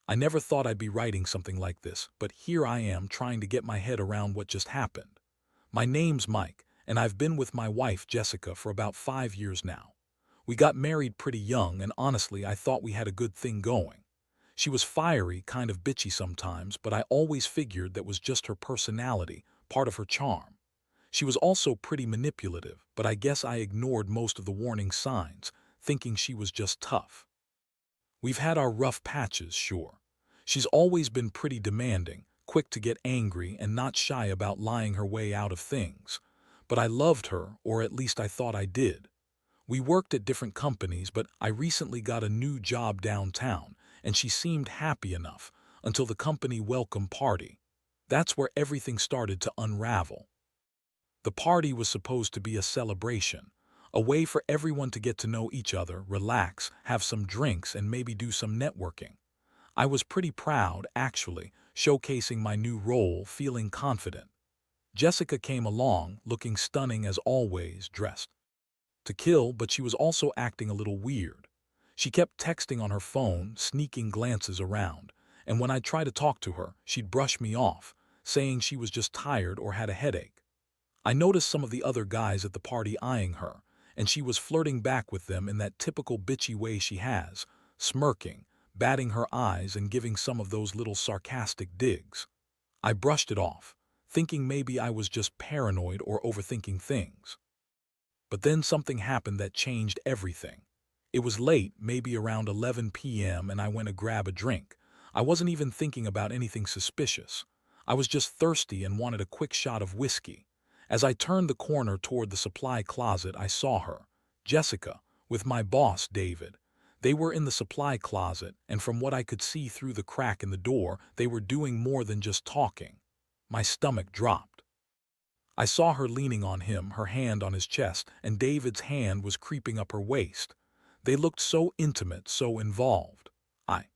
I never thought I'd be writing something like this, but here I am trying to get my head around what just happened. My name's Mike, and I've been with my wife Jessica for about 5 years now. We got married pretty young, and honestly, I thought we had a good thing going. She was fiery, kind of bitchy sometimes, but I always figured that was just her personality, part of her charm. She was also pretty manipulative, but I guess I ignored most of the warning signs, thinking she was just tough. We've had our rough patches, sure. She's always been pretty demanding, quick to get angry, and not shy about lying her way out of things. But I loved her, or at least I thought I did. We worked at different companies, but I recently got a new job downtown, and she seemed happy enough, until the company welcome party. That's where everything started to unravel. The party was supposed to be a celebration, a way for everyone to get to know each other, relax, have some drinks, and maybe do some networking. I was pretty proud, actually, showcasing my new role, feeling confident. Jessica came along, looking stunning as always, dressed to kill, but she was also acting a little weird. She kept texting on her phone, sneaking glances around, and when I'd try to talk to her, she'd brush me off, saying she was just tired or had a headache. I noticed some of the other guys at the party eyeing her, and she was flirting back with them in that typical bitchy way she has, smirking, batting her eyes and giving some of those little sarcastic digs. I brushed it off, thinking maybe I was just paranoid or overthinking things. But then something happened that changed everything. It was late, maybe around 11 p.m., and I went to grab a drink. I wasn't even thinking about anything suspicious. I was just thirsty and wanted a quick shot of whiskey. As I turned the corner toward the supply closet, I saw her, Jessica, with my boss, David. They were in the supply closet, and from what I could see through the crack in the door, they were doing more than just talking. My stomach dropped. I saw her leaning on him, her hand on his chest, and David's hand was creeping up her waist. They looked so intimate, so involved. I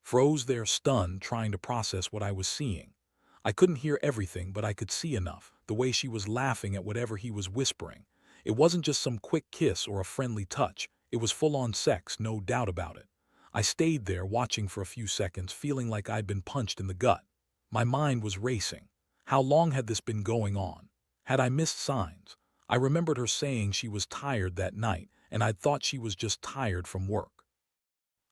froze there, stunned, trying to process what I was seeing. I couldn't hear everything, but I could see enough, the way she was laughing at whatever he was whispering. It wasn't just some quick kiss or a friendly touch. It was full-on sex, no doubt about it. I stayed there, watching for a few seconds, feeling like I'd been punched in the gut. My mind was racing. How long had this been going on? Had I missed signs? I remembered her saying she was tired that night, and I'd thought she was just tired from work.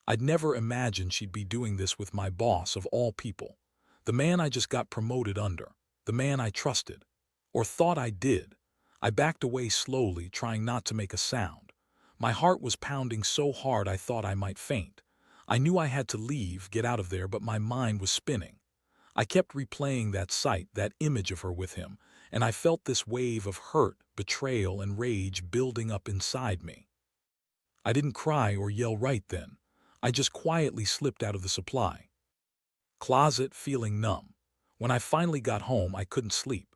I'd never imagined she'd be doing this with my boss of all people. The man I just got promoted under. The man I trusted. Or thought I did. I backed away slowly, trying not to make a sound. My heart was pounding so hard I thought I might faint. I knew I had to leave, get out of there, but my mind was spinning. I kept replaying that sight, that image of her with him, and I felt this wave of hurt, betrayal, and rage building up inside me. I didn't cry or yell right then. I just quietly slipped out of the supply closet, feeling numb. When I finally got home, I couldn't sleep.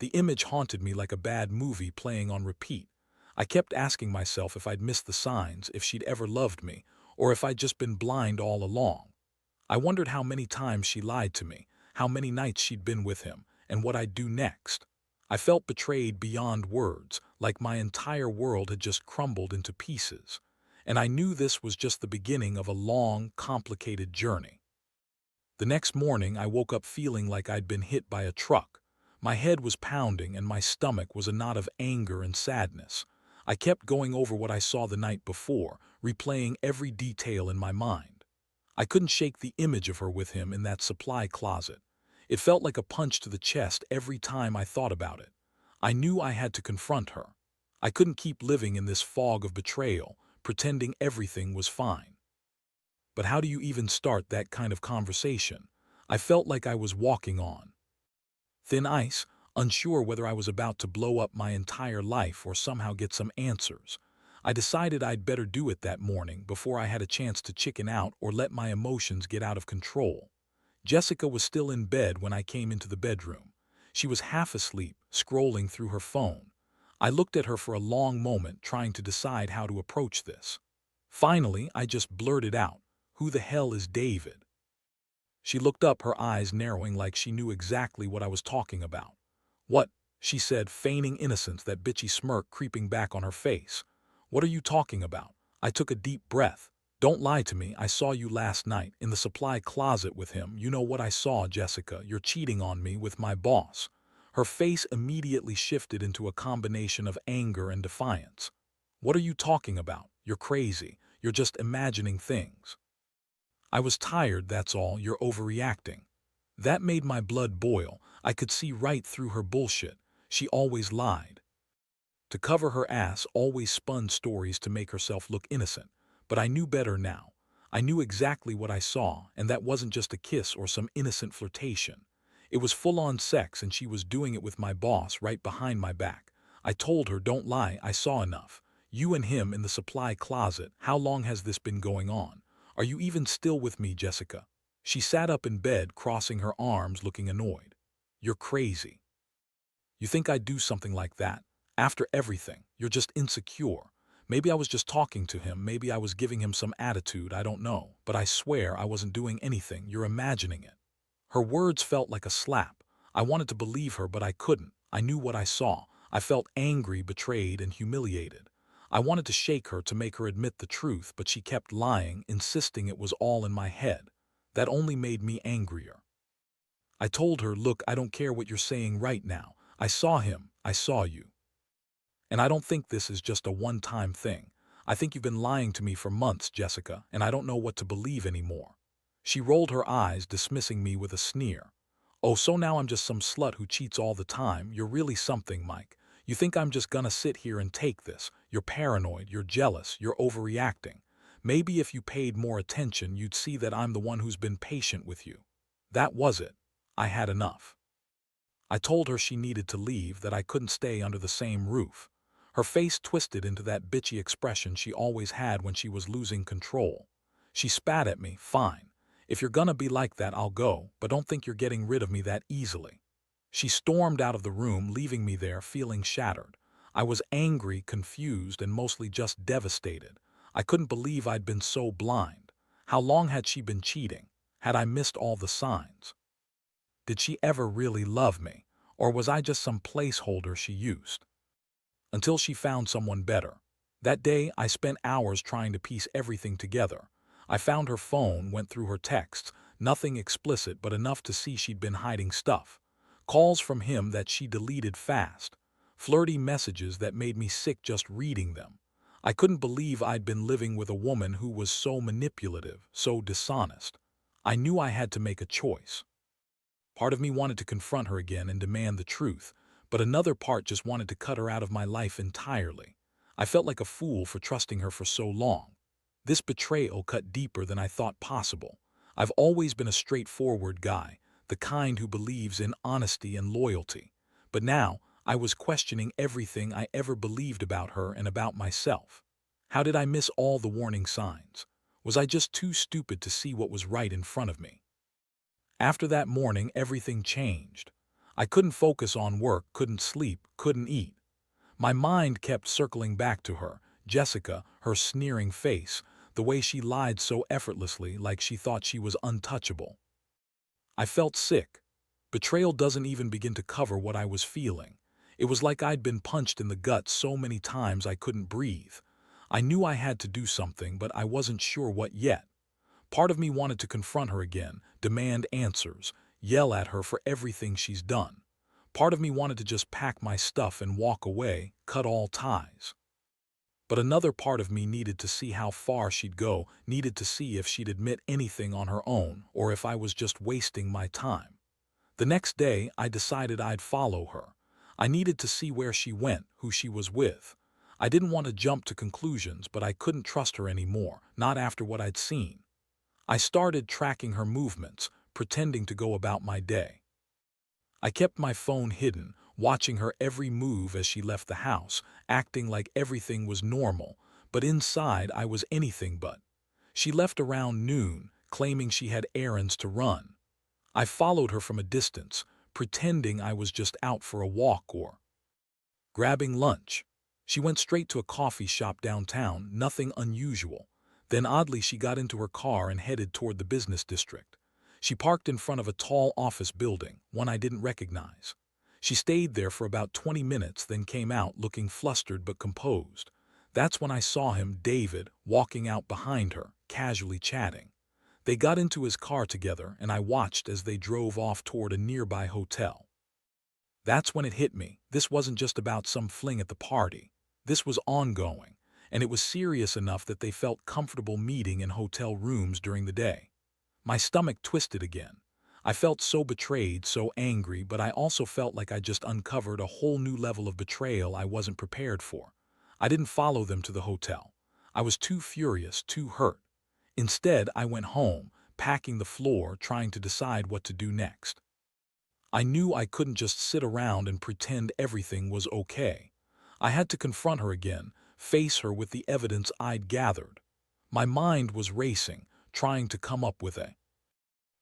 The image haunted me like a bad movie playing on repeat. I kept asking myself if I'd missed the signs, if she'd ever loved me, or if I'd just been blind all along. I wondered how many times she lied to me, how many nights she'd been with him, and what I'd do next. I felt betrayed beyond words, like my entire world had just crumbled into pieces. And I knew this was just the beginning of a long, complicated journey. The next morning, I woke up feeling like I'd been hit by a truck. My head was pounding and my stomach was a knot of anger and sadness. I kept going over what I saw the night before, replaying every detail in my mind. I couldn't shake the image of her with him in that supply closet. It felt like a punch to the chest every time I thought about it. I knew I had to confront her. I couldn't keep living in this fog of betrayal, pretending everything was fine. But how do you even start that kind of conversation? I felt like I was walking on thin ice, unsure whether I was about to blow up my entire life or somehow get some answers. I decided I'd better do it that morning before I had a chance to chicken out or let my emotions get out of control. Jessica was still in bed when I came into the bedroom. She was half asleep, scrolling through her phone. I looked at her for a long moment, trying to decide how to approach this. Finally, I just blurted out, "Who the hell is David?" She looked up, her eyes narrowing like she knew exactly what I was talking about. "What?" she said, feigning innocence, that bitchy smirk creeping back on her face. "What are you talking about?" I took a deep breath. Don't lie to me. I saw you last night in the supply closet with him. You know what I saw, Jessica. You're cheating on me with my boss. Her face immediately shifted into a combination of anger and defiance. What are you talking about? You're crazy. You're just imagining things. I was tired, that's all. You're overreacting. That made my blood boil. I could see right through her bullshit. She always lied. To cover her ass, always spun stories to make herself look innocent. But I knew better now. I knew exactly what I saw, and that wasn't just a kiss or some innocent flirtation. It was full-on sex, and she was doing it with my boss right behind my back. I told her, don't lie, I saw enough. You and him in the supply closet. How long has this been going on? Are you even still with me, Jessica? She sat up in bed, crossing her arms, looking annoyed. You're crazy. You think I'd do something like that? After everything, you're just insecure. Maybe I was just talking to him, maybe I was giving him some attitude, I don't know. But I swear I wasn't doing anything, you're imagining it. Her words felt like a slap. I wanted to believe her, but I couldn't. I knew what I saw. I felt angry, betrayed, and humiliated. I wanted to shake her to make her admit the truth, but she kept lying, insisting it was all in my head. That only made me angrier. I told her, look, I don't care what you're saying right now. I saw him. I saw you. And I don't think this is just a one-time thing. I think you've been lying to me for months, Jessica, and I don't know what to believe anymore. She rolled her eyes, dismissing me with a sneer. Oh, so now I'm just some slut who cheats all the time. You're really something, Mike. You think I'm just gonna sit here and take this? You're paranoid, you're jealous, you're overreacting. Maybe if you paid more attention, you'd see that I'm the one who's been patient with you. That was it. I had enough. I told her she needed to leave, that I couldn't stay under the same roof. Her face twisted into that bitchy expression she always had when she was losing control. She spat at me. Fine. If you're gonna be like that, I'll go, but don't think you're getting rid of me that easily. She stormed out of the room, leaving me there feeling shattered. I was angry, confused, and mostly just devastated. I couldn't believe I'd been so blind. How long had she been cheating? Had I missed all the signs? Did she ever really love me? Or was I just some placeholder she used? Until she found someone better. That day, I spent hours trying to piece everything together. I found her phone, went through her texts, nothing explicit but enough to see she'd been hiding stuff. Calls from him that she deleted fast. Flirty messages that made me sick just reading them. I couldn't believe I'd been living with a woman who was so manipulative, so dishonest. I knew I had to make a choice. Part of me wanted to confront her again and demand the truth, but another part just wanted to cut her out of my life entirely. I felt like a fool for trusting her for so long. This betrayal cut deeper than I thought possible. I've always been a straightforward guy, the kind who believes in honesty and loyalty. But now, I was questioning everything I ever believed about her and about myself. How did I miss all the warning signs? Was I just too stupid to see what was right in front of me? After that morning, everything changed. I couldn't focus on work, couldn't sleep, couldn't eat. My mind kept circling back to her, Jessica, her sneering face, the way she lied so effortlessly, like she thought she was untouchable. I felt sick. Betrayal doesn't even begin to cover what I was feeling. It was like I'd been punched in the gut so many times I couldn't breathe. I knew I had to do something, but I wasn't sure what yet. Part of me wanted to confront her again, demand answers, yell at her for everything she's done. Part of me wanted to just pack my stuff and walk away, cut all ties. But another part of me needed to see how far she'd go, needed to see if she'd admit anything on her own, or if I was just wasting my time. The next day, I decided I'd follow her. I needed to see where she went, who she was with. I didn't want to jump to conclusions, but I couldn't trust her anymore, not after what I'd seen. I started tracking her movements, pretending to go about my day. I kept my phone hidden, watching her every move as she left the house, acting like everything was normal, but inside I was anything but. She left around noon, claiming she had errands to run. I followed her from a distance, pretending I was just out for a walk or grabbing lunch. She went straight to a coffee shop downtown, nothing unusual. Then oddly she got into her car and headed toward the business district. She parked in front of a tall office building, one I didn't recognize. She stayed there for about 20 minutes, then came out looking flustered but composed. That's when I saw him, David, walking out behind her, casually chatting. They got into his car together, and I watched as they drove off toward a nearby hotel. That's when it hit me. This wasn't just about some fling at the party. This was ongoing, and it was serious enough that they felt comfortable meeting in hotel rooms during the day. My stomach twisted again. I felt so betrayed, so angry, but I also felt like I just uncovered a whole new level of betrayal I wasn't prepared for. I didn't follow them to the hotel. I was too furious, too hurt. Instead, I went home, packing the floor, trying to decide what to do next. I knew I couldn't just sit around and pretend everything was okay. I had to confront her again, face her with the evidence I'd gathered. My mind was racing, trying to come up with a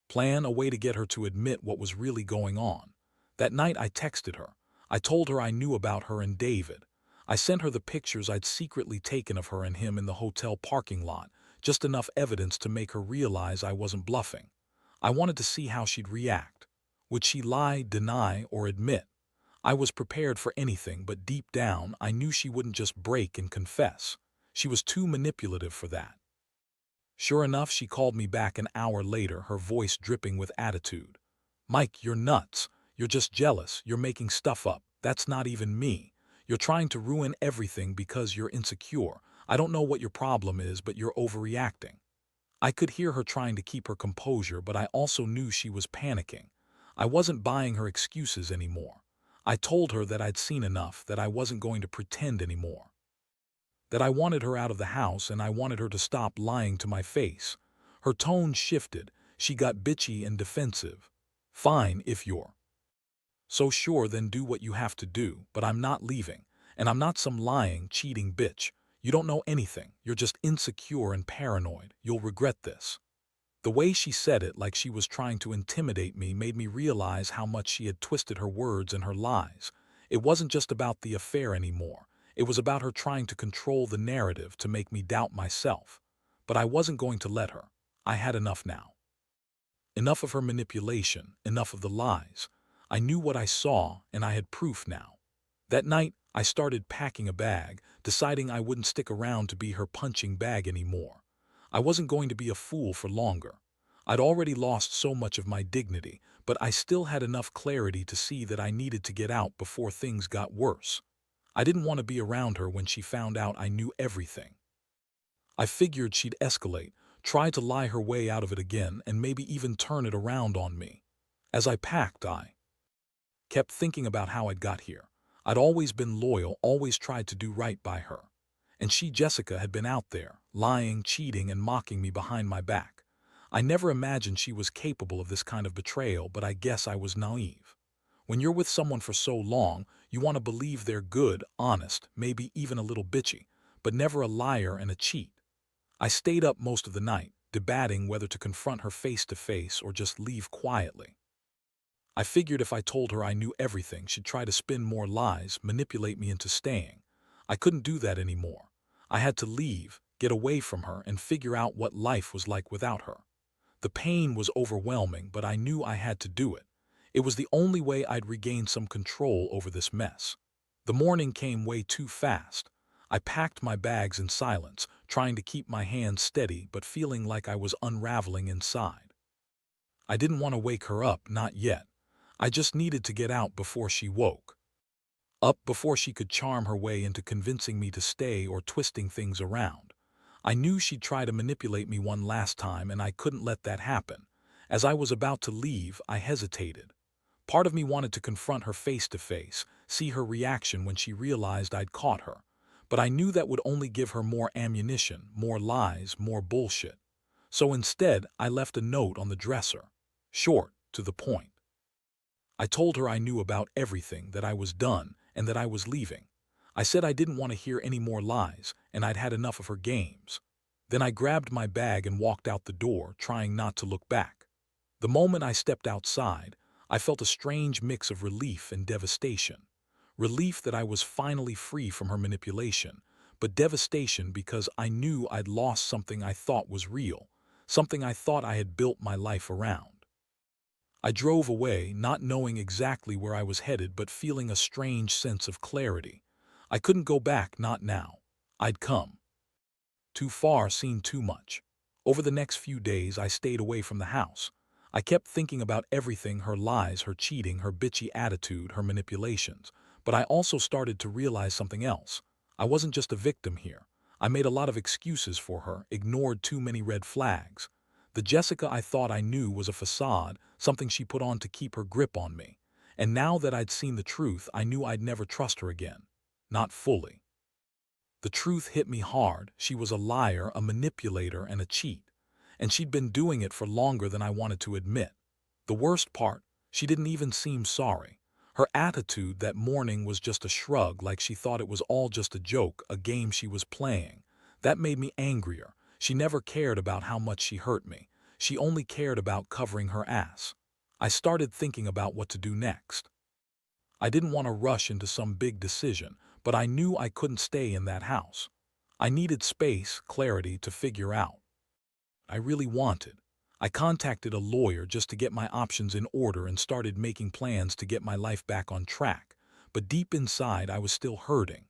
plan, a way to get her to admit what was really going on. That night I texted her. I told her I knew about her and David. I sent her the pictures I'd secretly taken of her and him in the hotel parking lot, just enough evidence to make her realize I wasn't bluffing. I wanted to see how she'd react. Would she lie, deny, or admit? I was prepared for anything, but deep down I knew she wouldn't just break and confess. She was too manipulative for that. Sure enough, she called me back an hour later, her voice dripping with attitude. "Mike, you're nuts. You're just jealous. You're making stuff up. That's not even me. You're trying to ruin everything because you're insecure. I don't know what your problem is, but you're overreacting." I could hear her trying to keep her composure, but I also knew she was panicking. I wasn't buying her excuses anymore. I told her that I'd seen enough, that I wasn't going to pretend anymore, that I wanted her out of the house and I wanted her to stop lying to my face. Her tone shifted. She got bitchy and defensive. "Fine, if you're so sure, then do what you have to do, but I'm not leaving. And I'm not some lying, cheating bitch. You don't know anything. You're just insecure and paranoid. You'll regret this." The way she said it, like she was trying to intimidate me, made me realize how much she had twisted her words and her lies. It wasn't just about the affair anymore. It was about her trying to control the narrative to make me doubt myself. But I wasn't going to let her. I had enough now. Enough of her manipulation, enough of the lies. I knew what I saw, and I had proof now. That night, I started packing a bag, deciding I wouldn't stick around to be her punching bag anymore. I wasn't going to be a fool for longer. I'd already lost so much of my dignity, but I still had enough clarity to see that I needed to get out before things got worse. I didn't want to be around her when she found out I knew everything. I figured she'd escalate, try to lie her way out of it again, and maybe even turn it around on me. As I packed, I kept thinking about how I'd got here. I'd always been loyal, always tried to do right by her. And she, Jessica, had been out there, lying, cheating, and mocking me behind my back. I never imagined she was capable of this kind of betrayal, but I guess I was naive. When you're with someone for so long, you want to believe they're good, honest, maybe even a little bitchy, but never a liar and a cheat. I stayed up most of the night, debating whether to confront her face to face or just leave quietly. I figured if I told her I knew everything, she'd try to spin more lies, manipulate me into staying. I couldn't do that anymore. I had to leave, get away from her, and figure out what life was like without her. The pain was overwhelming, but I knew I had to do it. It was the only way I'd regain some control over this mess. The morning came way too fast. I packed my bags in silence, trying to keep my hands steady but feeling like I was unraveling inside. I didn't want to wake her up, not yet. I just needed to get out before she woke up, before she could charm her way into convincing me to stay or twisting things around. I knew she'd try to manipulate me one last time, and I couldn't let that happen. As I was about to leave, I hesitated. Part of me wanted to confront her face to face, see her reaction when she realized I'd caught her. But I knew that would only give her more ammunition, more lies, more bullshit. So instead, I left a note on the dresser. Short, to the point. I told her I knew about everything, that I was done, and that I was leaving. I said I didn't want to hear any more lies, and I'd had enough of her games. Then I grabbed my bag and walked out the door, trying not to look back. The moment I stepped outside, I felt a strange mix of relief and devastation. Relief that I was finally free from her manipulation, but devastation because I knew I'd lost something I thought was real, something I thought I had built my life around. I drove away, not knowing exactly where I was headed, but feeling a strange sense of clarity. I couldn't go back, not now. I'd come too far, seen too much. Over the next few days, I stayed away from the house. I kept thinking about everything, her lies, her cheating, her bitchy attitude, her manipulations. But I also started to realize something else. I wasn't just a victim here. I made a lot of excuses for her, ignored too many red flags. The Jessica I thought I knew was a facade, something she put on to keep her grip on me. And now that I'd seen the truth, I knew I'd never trust her again. Not fully. The truth hit me hard. She was a liar, a manipulator, and a cheat. And she'd been doing it for longer than I wanted to admit. The worst part, she didn't even seem sorry. Her attitude that morning was just a shrug, like she thought it was all just a joke, a game she was playing. That made me angrier. She never cared about how much she hurt me. She only cared about covering her ass. I started thinking about what to do next. I didn't want to rush into some big decision, but I knew I couldn't stay in that house. I needed space, clarity to figure out. I really wanted. I contacted a lawyer just to get my options in order and started making plans to get my life back on track. But deep inside, I was still hurting.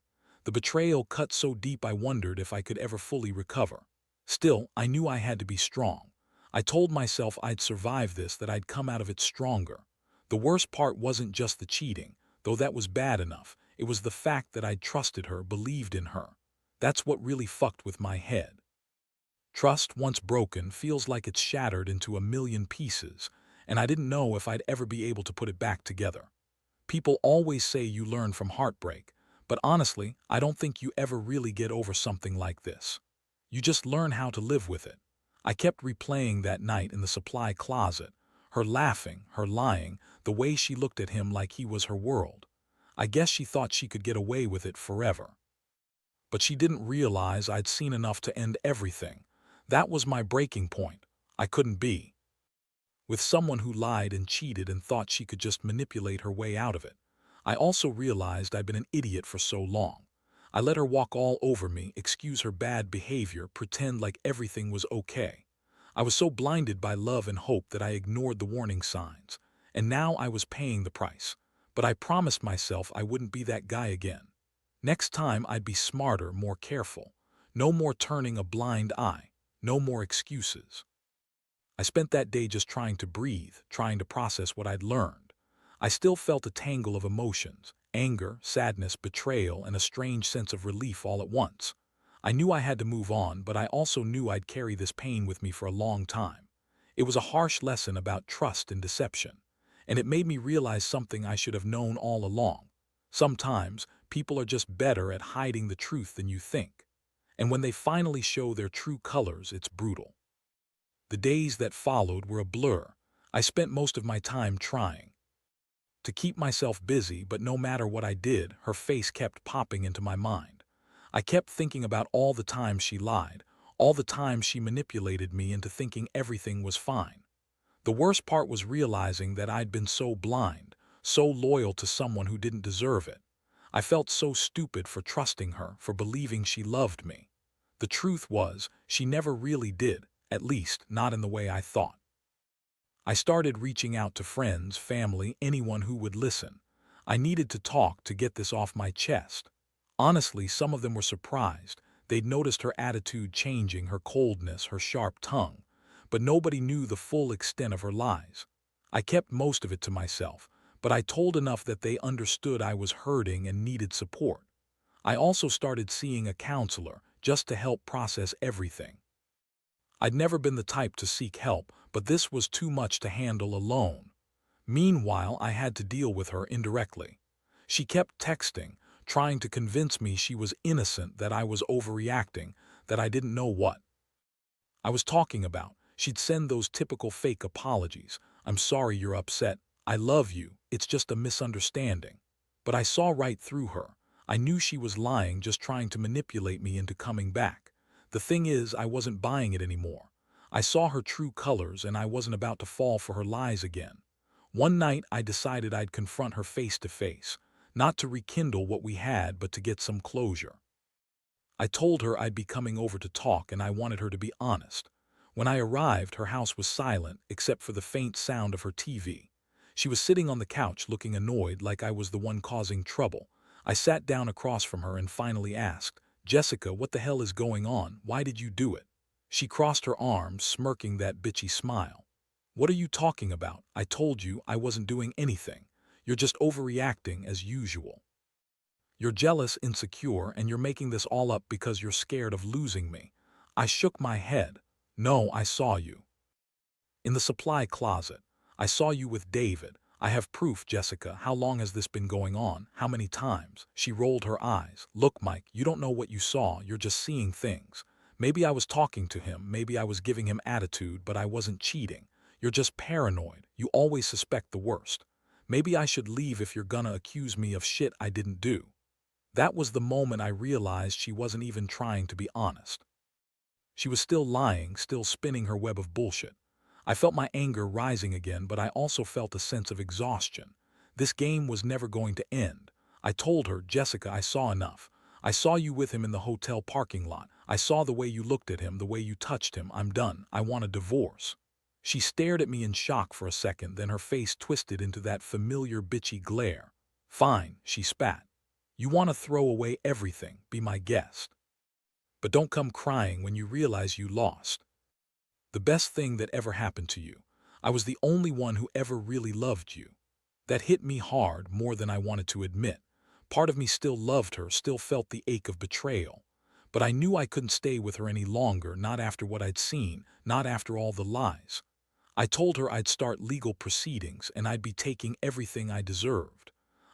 The betrayal cut so deep I wondered if I could ever fully recover. Still, I knew I had to be strong. I told myself I'd survive this, that I'd come out of it stronger. The worst part wasn't just the cheating, though that was bad enough. It was the fact that I'd trusted her, believed in her. That's what really fucked with my head. Trust, once broken, feels like it's shattered into a million pieces, and I didn't know if I'd ever be able to put it back together. People always say you learn from heartbreak, but honestly, I don't think you ever really get over something like this. You just learn how to live with it. I kept replaying that night in the supply closet, her laughing, her lying, the way she looked at him like he was her world. I guess she thought she could get away with it forever. But she didn't realize I'd seen enough to end everything. That was my breaking point. I couldn't be with someone who lied and cheated and thought she could just manipulate her way out of it. I also realized I'd been an idiot for so long. I let her walk all over me, excuse her bad behavior, pretend like everything was okay. I was so blinded by love and hope that I ignored the warning signs. And now I was paying the price. But I promised myself I wouldn't be that guy again. Next time I'd be smarter, more careful. No more turning a blind eye. No more excuses. I spent that day just trying to breathe, trying to process what I'd learned. I still felt a tangle of emotions, anger, sadness, betrayal, and a strange sense of relief all at once. I knew I had to move on, but I also knew I'd carry this pain with me for a long time. It was a harsh lesson about trust and deception, and it made me realize something I should have known all along. Sometimes, people are just better at hiding the truth than you think. And when they finally show their true colors, it's brutal. The days that followed were a blur. I spent most of my time trying to keep myself busy, but no matter what I did, her face kept popping into my mind. I kept thinking about all the times she lied, all the times she manipulated me into thinking everything was fine. The worst part was realizing that I'd been so blind, so loyal to someone who didn't deserve it. I felt so stupid for trusting her, for believing she loved me. The truth was, she never really did, at least not in the way I thought. I started reaching out to friends, family, anyone who would listen. I needed to talk to get this off my chest. Honestly, some of them were surprised. They'd noticed her attitude changing, her coldness, her sharp tongue. But nobody knew the full extent of her lies. I kept most of it to myself, but I told enough that they understood I was hurting and needed support. I also started seeing a counselor, just to help process everything. I'd never been the type to seek help, but this was too much to handle alone. Meanwhile, I had to deal with her indirectly. She kept texting, trying to convince me she was innocent, that I was overreacting, that I didn't know what I was talking about. She'd send those typical fake apologies. "I'm sorry you're upset. I love you. It's just a misunderstanding." But I saw right through her. I knew she was lying, just trying to manipulate me into coming back. The thing is, I wasn't buying it anymore. I saw her true colors, and I wasn't about to fall for her lies again. One night, I decided I'd confront her face to face, not to rekindle what we had, but to get some closure. I told her I'd be coming over to talk, and I wanted her to be honest. When I arrived, her house was silent, except for the faint sound of her TV. She was sitting on the couch looking annoyed, like I was the one causing trouble. I sat down across from her and finally asked, "Jessica, what the hell is going on? Why did you do it?" She crossed her arms, smirking that bitchy smile. What are you talking about? I told you I wasn't doing anything. You're just overreacting as usual. You're jealous, insecure, and you're making this all up because you're scared of losing me. I shook my head. No, I saw you. In the supply closet. I saw you with David. I have proof, Jessica. How long has this been going on? How many times? She rolled her eyes. Look, Mike, you don't know what you saw. You're just seeing things. Maybe I was talking to him. Maybe I was giving him attitude, but I wasn't cheating. You're just paranoid. You always suspect the worst. Maybe I should leave if you're gonna accuse me of shit I didn't do. That was the moment I realized she wasn't even trying to be honest. She was still lying, still spinning her web of bullshit. I felt my anger rising again, but I also felt a sense of exhaustion. This game was never going to end. I told her, Jessica, I saw enough. I saw you with him in the hotel parking lot. I saw the way you looked at him, the way you touched him. I'm done. I want a divorce. She stared at me in shock for a second, then her face twisted into that familiar bitchy glare. Fine, she spat. You want to throw away everything, be my guest. But don't come crying when you realize you lost. The best thing that ever happened to you. I was the only one who ever really loved you. That hit me hard, more than I wanted to admit. Part of me still loved her, still felt the ache of betrayal. But I knew I couldn't stay with her any longer, not after what I'd seen, not after all the lies. I told her I'd start legal proceedings and I'd be taking everything I deserved.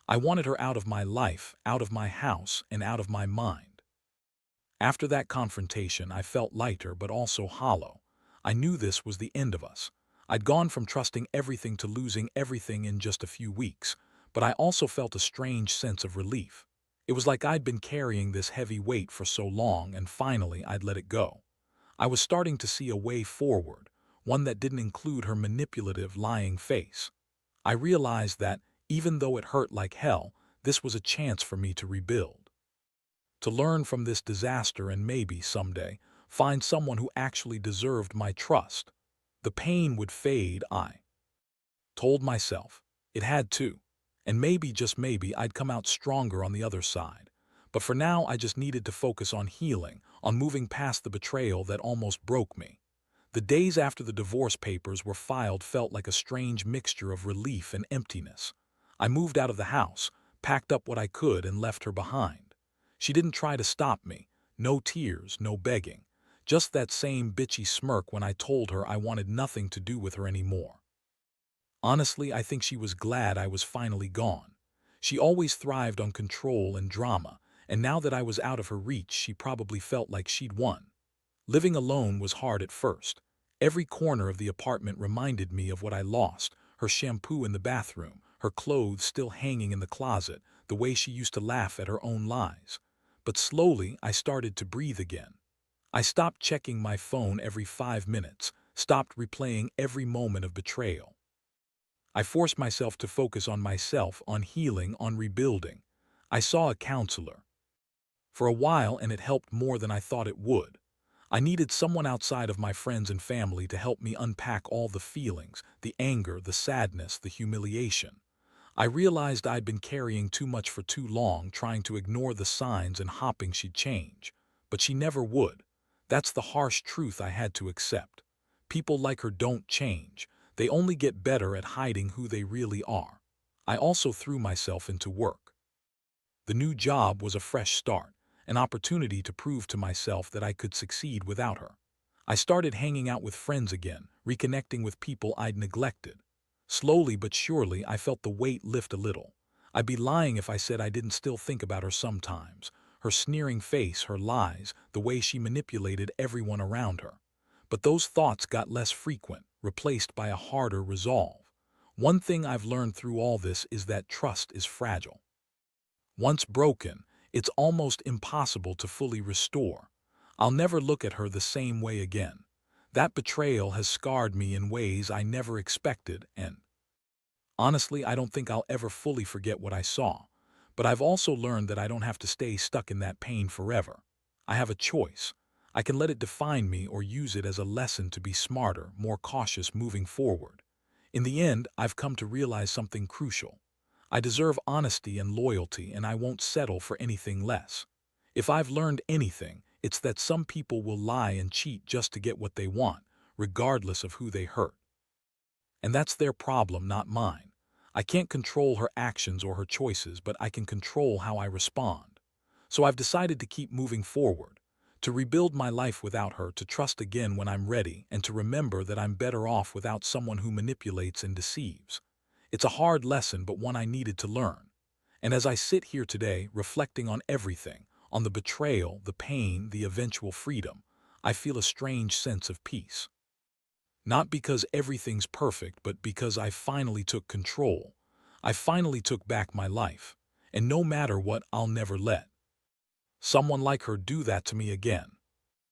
I wanted her out of my life, out of my house, and out of my mind. After that confrontation, I felt lighter but also hollow. I knew this was the end of us. I'd gone from trusting everything to losing everything in just a few weeks, but I also felt a strange sense of relief. It was like I'd been carrying this heavy weight for so long and finally I'd let it go. I was starting to see a way forward, one that didn't include her manipulative, lying face. I realized that, even though it hurt like hell, this was a chance for me to rebuild. To learn from this disaster and maybe, someday, find someone who actually deserved my trust. The pain would fade, I told myself. It had to. And maybe, just maybe, I'd come out stronger on the other side. But for now, I just needed to focus on healing, on moving past the betrayal that almost broke me. The days after the divorce papers were filed felt like a strange mixture of relief and emptiness. I moved out of the house, packed up what I could, and left her behind. She didn't try to stop me. No tears, no begging. Just that same bitchy smirk when I told her I wanted nothing to do with her anymore. Honestly, I think she was glad I was finally gone. She always thrived on control and drama, and now that I was out of her reach, she probably felt like she'd won. Living alone was hard at first. Every corner of the apartment reminded me of what I lost: her shampoo in the bathroom, her clothes still hanging in the closet, the way she used to laugh at her own lies. But slowly, I started to breathe again. I stopped checking my phone every 5 minutes, stopped replaying every moment of betrayal. I forced myself to focus on myself, on healing, on rebuilding. I saw a counselor. For a while, and it helped more than I thought it would. I needed someone outside of my friends and family to help me unpack all the feelings, the anger, the sadness, the humiliation. I realized I'd been carrying too much for too long, trying to ignore the signs and hoping she'd change. But she never would. That's the harsh truth I had to accept. People like her don't change. They only get better at hiding who they really are. I also threw myself into work. The new job was a fresh start, an opportunity to prove to myself that I could succeed without her. I started hanging out with friends again, reconnecting with people I'd neglected. Slowly but surely, I felt the weight lift a little. I'd be lying if I said I didn't still think about her sometimes. Her sneering face, her lies, the way she manipulated everyone around her. But those thoughts got less frequent, replaced by a harder resolve. One thing I've learned through all this is that trust is fragile. Once broken, it's almost impossible to fully restore. I'll never look at her the same way again. That betrayal has scarred me in ways I never expected, and honestly, I don't think I'll ever fully forget what I saw. But I've also learned that I don't have to stay stuck in that pain forever. I have a choice. I can let it define me or use it as a lesson to be smarter, more cautious moving forward. In the end, I've come to realize something crucial. I deserve honesty and loyalty, and I won't settle for anything less. If I've learned anything, It's that some people will lie and cheat just to get what they want, regardless of who they hurt. And that's their problem, not mine. I can't control her actions or her choices, but I can control how I respond. So I've decided to keep moving forward, to rebuild my life without her, to trust again when I'm ready, and to remember that I'm better off without someone who manipulates and deceives. It's a hard lesson, but one I needed to learn. And as I sit here today, reflecting on everything, on the betrayal, the pain, the eventual freedom, I feel a strange sense of peace. Not because everything's perfect, but because I finally took control. I finally took back my life. And no matter what, I'll never let someone like her do that to me again.